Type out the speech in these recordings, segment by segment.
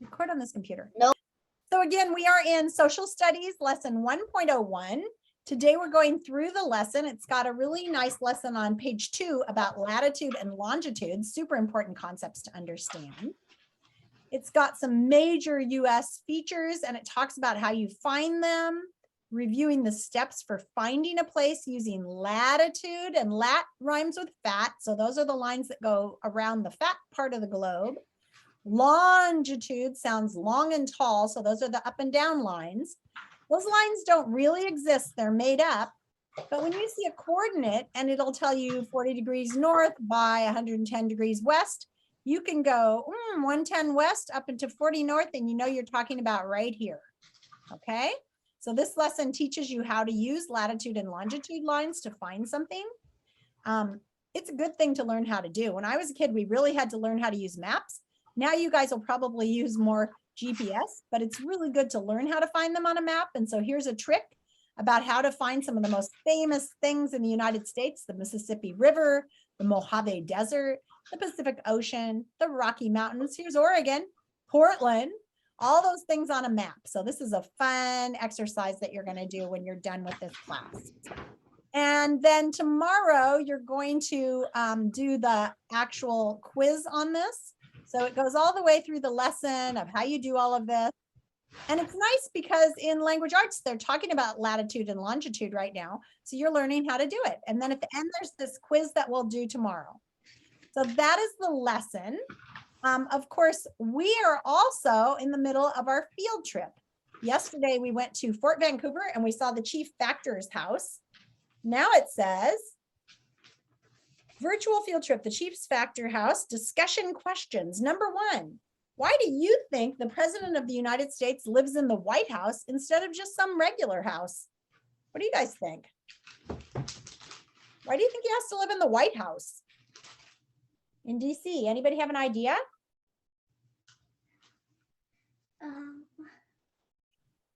Record on this computer. No. So again, we are in social studies lesson 1.01. Today we're going through the lesson. It's got a really nice lesson on page 2 about latitude and longitude, super important concepts to understand. It's got some major US features and it talks about how you find them, reviewing the steps for finding a place using latitude, and lat rhymes with fat. So those are the lines that go around the fat part of the globe. Longitude sounds long and tall. So those are the up and down lines. Those lines don't really exist. They're made up. But when you see a coordinate and it'll tell you 40 degrees north by 110 degrees west, you can go 110 west up into 40 north, and you know you're talking about right here. Okay. So this lesson teaches you how to use latitude and longitude lines to find something. It's a good thing to learn how to do. When I was a kid, we really had to learn how to use maps. Now you guys will probably use more GPS, but it's really good to learn how to find them on a map. And so here's a trick about how to find some of the most famous things in the United States: the Mississippi River, the Mojave Desert, the Pacific Ocean, the Rocky Mountains. Here's Oregon, Portland, all those things on a map. So this is a fun exercise that you're going to do when you're done with this class. And then tomorrow you're going to do the actual quiz on this. So it goes all the way through the lesson of how you do all of this. And it's nice because in language arts, they're talking about latitude and longitude right now. So you're learning how to do it. And then at the end, there's this quiz that we'll do tomorrow. So that is the lesson. Of course, we are also in the middle of our field trip. Yesterday, we went to Fort Vancouver and we saw the chief factor's house. Now it says, virtual field trip, the chief's factor house, discussion questions. Number 1, why do you think the president of the United States lives in the White House instead of just some regular house? What do you guys think? Why do you think he has to live in the White House in DC? Anybody have an idea?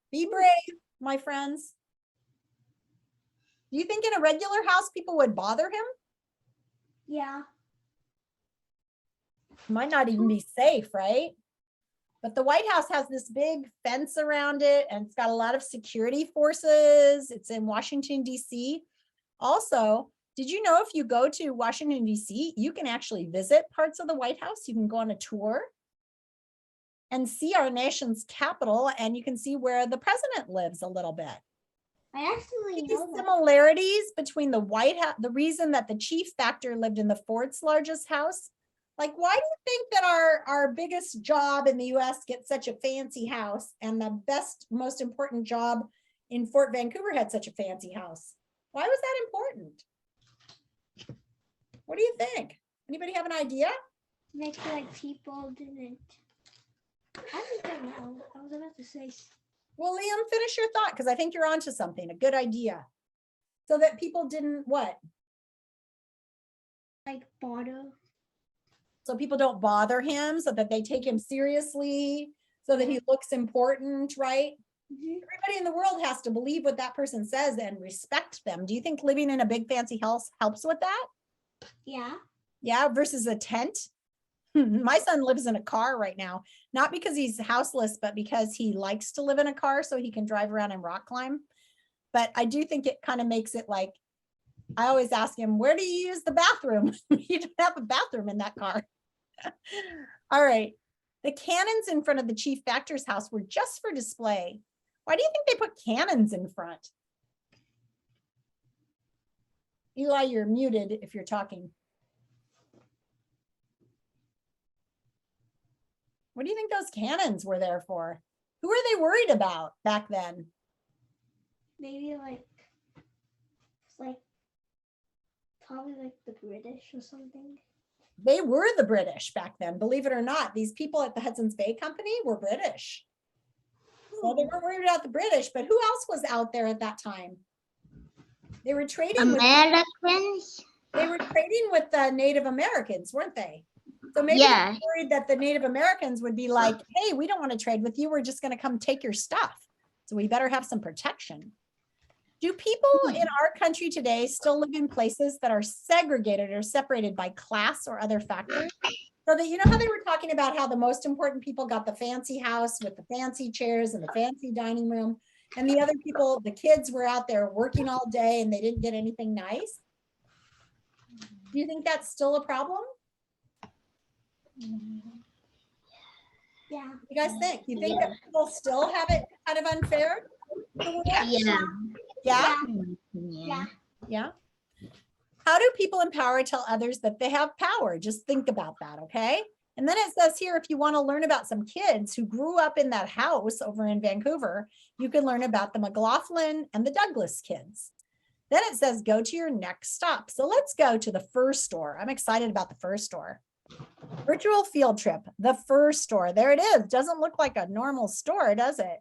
Be brave, my friends. Do you think in a regular house people would bother him? Yeah. Might not even be safe, right? But the White House has this big fence around it, and it's got a lot of security forces. It's in Washington, D.C. Also, did you know if you go to Washington, D.C., you can actually visit parts of the White House? You can go on a tour and see our nation's capital, and you can see where the president lives a little bit. I actually know that. Similarities between the White House, the reason that the chief factor lived in the fourth largest house. Like, why do you think that our biggest job in the US gets such a fancy house, and the best, most important job in Fort Vancouver had such a fancy house? Why was that important? What do you think? Anybody have an idea? Makes it like people didn't. I don't know. I was about to say. Well, Liam, finish your thought, because I think you're onto something, a good idea. So that people didn't what? Like bother. So people don't bother him, so that they take him seriously, so that he looks important, right? Mm-hmm. Everybody in the world has to believe what that person says and respect them. Do you think living in a big fancy house helps with that? Yeah. Yeah, versus a tent. My son lives in a car right now, not because he's houseless, but because he likes to live in a car so he can drive around and rock climb. But I do think it kind of makes it like, I always ask him, where do you use the bathroom? You don't have a bathroom in that car. All right. The cannons in front of the chief factor's house were just for display. Why do you think they put cannons in front? Eli, you're muted if you're talking. What do you think those cannons were there for? Who were they worried about back then? Maybe like probably like the British or something. They were the British back then, believe it or not. These people at the Hudson's Bay Company were British. So they weren't worried about the British, but who else was out there at that time? They were trading Americans. They were trading with the Native Americans, weren't they? So maybe they were worried that the Native Americans would be like, hey, we don't want to trade with you. We're just going to come take your stuff. So we better have some protection. Do people in our country today still live in places that are segregated or separated by class or other factors? So that, you know how they were talking about how the most important people got the fancy house with the fancy chairs and the fancy dining room, and the other people, the kids, were out there working all day and they didn't get anything nice? Do you think that's still a problem? Yeah. You guys think? You think that people still have it kind of unfair? Yeah. Yeah? Yeah. Yeah. How do people in power tell others that they have power? Just think about that, okay? And then it says here, if you want to learn about some kids who grew up in that house over in Vancouver, you can learn about the McLaughlin and the Douglas kids. Then it says, go to your next stop. So let's go to the fur store. I'm excited about the fur store. Virtual field trip, the fur store. There it is. Doesn't look like a normal store, does it?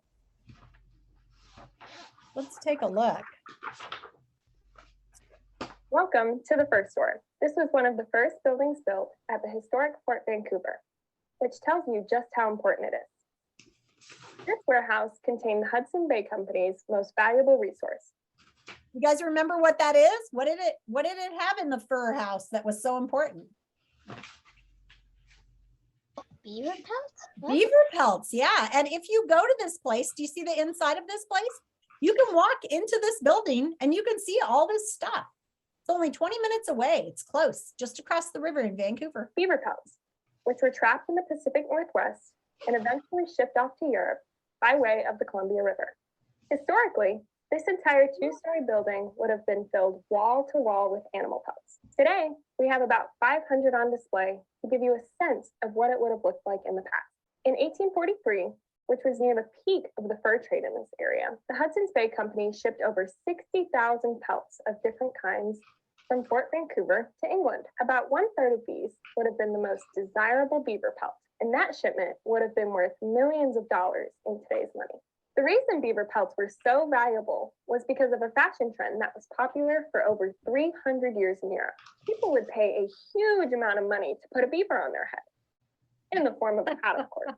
Let's take a look. Welcome to the fur store. This was one of the first buildings built at the historic Fort Vancouver, which tells you just how important it is. This warehouse contained the Hudson Bay Company's most valuable resource. You guys remember what that is? What did it have in the fur house that was so important? Beaver pelts? What? Beaver pelts, yeah. And if you go to this place, do you see the inside of this place? You can walk into this building and you can see all this stuff. It's only 20 minutes away. It's close, just across the river in Vancouver. Beaver pelts, which were trapped in the Pacific Northwest and eventually shipped off to Europe by way of the Columbia River. Historically, this entire two-story building would have been filled wall to wall with animal pelts. Today, we have about 500 on display to give you a sense of what it would have looked like in the past. In 1843, which was near the peak of the fur trade in this area, the Hudson's Bay Company shipped over 60,000 pelts of different kinds from Fort Vancouver to England. About 1/3 of these would have been the most desirable beaver pelt, and that shipment would have been worth millions of dollars in today's money. The reason beaver pelts were so valuable was because of a fashion trend that was popular for over 300 years in Europe. People would pay a huge amount of money to put a beaver on their head, in the form of a hat, of course.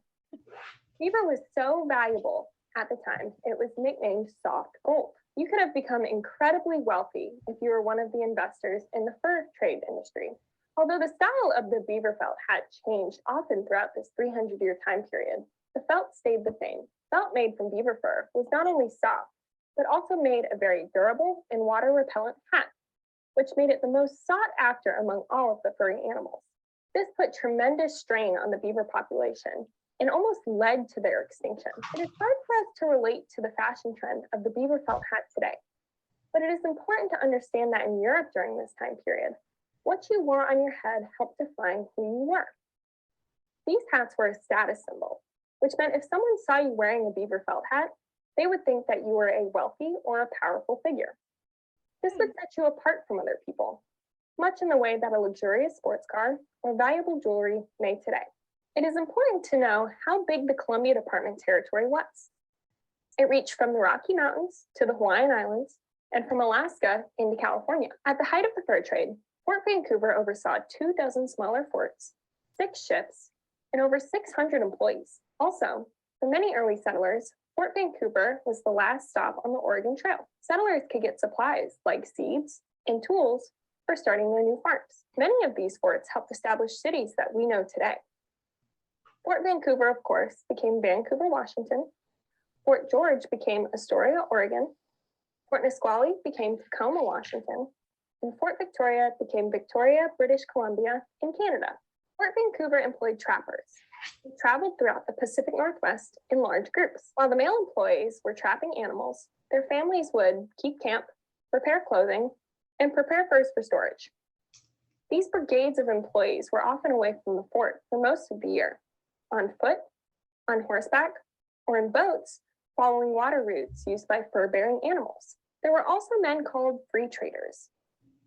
Beaver was so valuable at the time, it was nicknamed soft gold. You could have become incredibly wealthy if you were one of the investors in the fur trade industry. Although the style of the beaver felt had changed often throughout this 300-year time period, the felt stayed the same. Felt made from beaver fur was not only soft, but also made a very durable and water-repellent hat, which made it the most sought after among all of the furry animals. This put tremendous strain on the beaver population and almost led to their extinction. It is hard for us to relate to the fashion trend of the beaver felt hat today, but it is important to understand that in Europe during this time period, what you wore on your head helped define who you were. These hats were a status symbol, which meant if someone saw you wearing a beaver felt hat, they would think that you were a wealthy or a powerful figure. This would set you apart from other people, much in the way that a luxurious sports car or valuable jewelry may today. It is important to know how big the Columbia Department territory was. It reached from the Rocky Mountains to the Hawaiian Islands and from Alaska into California. At the height of the fur trade, Fort Vancouver oversaw 24 smaller forts, 6 ships, and over 600 employees. Also, for many early settlers, Fort Vancouver was the last stop on the Oregon Trail. Settlers could get supplies like seeds and tools for starting their new farms. Many of these forts helped establish cities that we know today. Fort Vancouver, of course, became Vancouver, Washington. Fort George became Astoria, Oregon. Fort Nisqually became Tacoma, Washington. And Fort Victoria became Victoria, British Columbia, in Canada. Fort Vancouver employed trappers. They traveled throughout the Pacific Northwest in large groups. While the male employees were trapping animals, their families would keep camp, prepare clothing, and prepare furs for storage. These brigades of employees were often away from the fort for most of the year, on foot, on horseback, or in boats, following water routes used by fur-bearing animals. There were also men called free traders,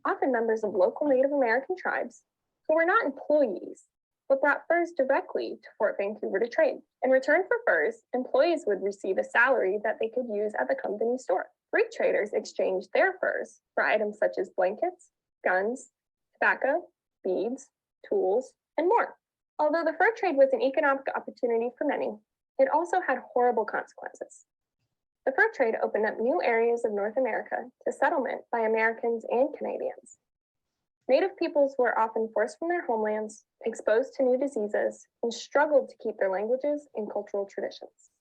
often members of local Native American tribes, who were not employees, but brought furs directly to Fort Vancouver to trade. In return for furs, employees would receive a salary that they could use at the company store. Free traders exchanged their furs for items such as blankets, guns, tobacco, beads, tools, and more. Although the fur trade was an economic opportunity for many, it also had horrible consequences. The fur trade opened up new areas of North America to settlement by Americans and Canadians. Native peoples were often forced from their homelands, exposed to new diseases, and struggled to keep their languages and cultural traditions.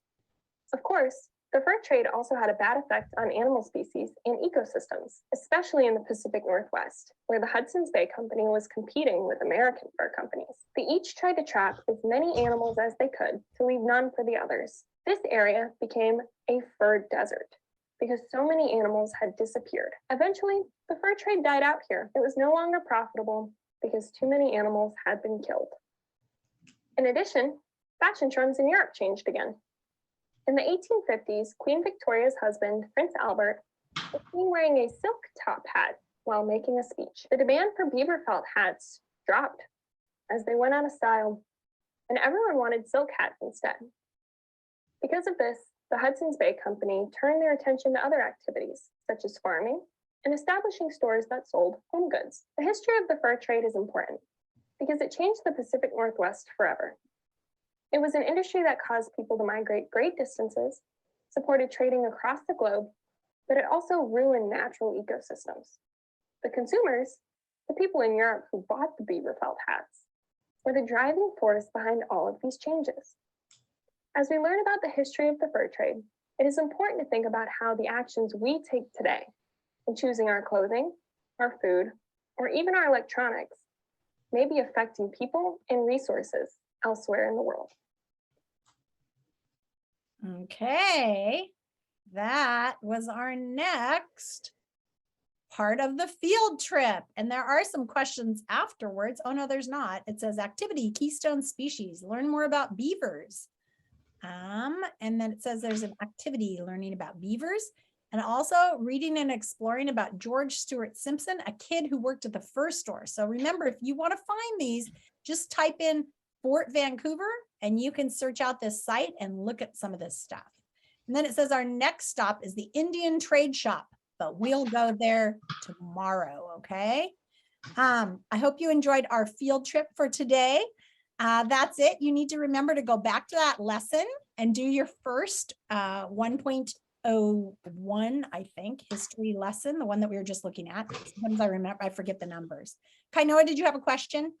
Of course, the fur trade also had a bad effect on animal species and ecosystems, especially in the Pacific Northwest, where the Hudson's Bay Company was competing with American fur companies. They each tried to trap as many animals as they could to leave none for the others. This area became a fur desert because so many animals had disappeared. Eventually, the fur trade died out here. It was no longer profitable because too many animals had been killed. In addition, fashion trends in Europe changed again. In the 1850s, Queen Victoria's husband, Prince Albert, was seen wearing a silk top hat while making a speech. The demand for beaver felt hats dropped as they went out of style, and everyone wanted silk hats instead. Because of this, the Hudson's Bay Company turned their attention to other activities, such as farming and establishing stores that sold home goods. The history of the fur trade is important because it changed the Pacific Northwest forever. It was an industry that caused people to migrate great distances, supported trading across the globe, but it also ruined natural ecosystems. The consumers, the people in Europe who bought the beaver felt hats, were the driving force behind all of these changes. As we learn about the history of the fur trade, it is important to think about how the actions we take today in choosing our clothing, our food, or even our electronics may be affecting people and resources elsewhere in the world. Okay, that was our next part of the field trip. And there are some questions afterwards. Oh, no, there's not. It says activity, keystone species, learn more about beavers. And then it says there's an activity learning about beavers and also reading and exploring about George Stewart Simpson, a kid who worked at the fur store. So remember, if you want to find these, just type in Fort Vancouver and you can search out this site and look at some of this stuff. And then it says our next stop is the Indian Trade Shop, but we'll go there tomorrow, okay? I hope you enjoyed our field trip for today. That's it. You need to remember to go back to that lesson and do your first 1.01, I think, history lesson, the one that we were just looking at. Sometimes I forget the numbers. Kainoa, did you have a question?